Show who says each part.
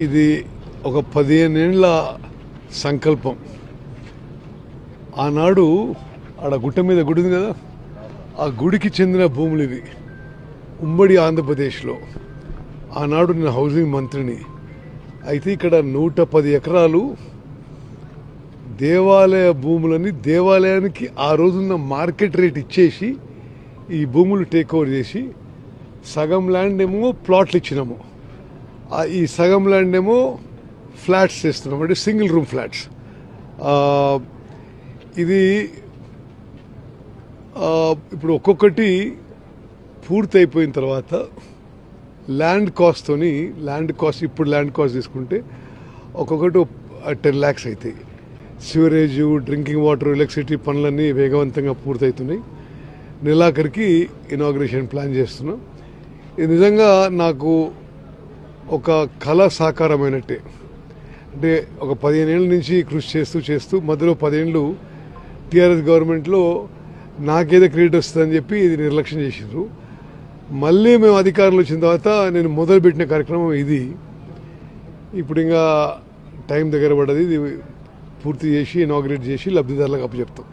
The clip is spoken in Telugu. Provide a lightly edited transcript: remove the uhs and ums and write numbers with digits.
Speaker 1: ఇది ఒక 15 ఏళ్ల సంకల్పం. ఆనాడు ఆడ గుట్ట మీద గుడి ఉంది కదా, ఆ గుడికి చెందిన భూములు ఇవి. ఉమ్మడి ఆంధ్రప్రదేశ్లో ఆనాడు నేను హౌసింగ్ మంత్రిని. అయితే ఇక్కడ 110 ఎకరాలు దేవాలయ భూములని దేవాలయానికి ఆ రోజున్న మార్కెట్ రేట్ ఇచ్చేసి ఈ భూములు టేక్ ఓవర్ చేసి సగం ల్యాండ్ ఏమో ప్లాట్లు ఇచ్చినాము, ఈ సగం ల్యాండ్ ఏమో ఫ్లాట్స్ చేస్తున్నాం, అంటే సింగిల్ రూమ్ ఫ్లాట్స్. ఇది ఇప్పుడు ఒక్కొక్కటి పూర్తి అయిపోయిన తర్వాత ల్యాండ్ కాస్ట్ ఇప్పుడు ల్యాండ్ కాస్ట్ తీసుకుంటే ఒక్కొక్కటి 10 lakhs అవుతాయి. సివరేజ్, డ్రింకింగ్ వాటర్, ఎలక్ట్రిసిటీ పనులన్నీ వేగవంతంగా పూర్తవుతున్నాయి. నెలాఖరికి ఇనాగ్రేషన్ ప్లాన్ చేస్తున్నాం. ఇది నిజంగా నాకు ఒక కళ సాకారమైనట్టే. అంటే ఒక 15 ఏళ్ళ నుంచి కృషి చేస్తూ మధ్యలో 10 ఏళ్ళు టీఆర్ఎస్ గవర్నమెంట్లో నాకేదో క్రెడిట్ వస్తుందని చెప్పి ఇది నిర్లక్ష్యం చేసారు. మళ్ళీ మేము అధికారంలో వచ్చిన తర్వాత నేను మొదలుపెట్టిన కార్యక్రమం ఇది. ఇప్పుడు ఇంకా టైం దగ్గర పడ్డది, ఇది పూర్తి చేసి ఇనాగ్రేట్ చేసి లబ్ధిదారులకు అప్పచెప్తాం.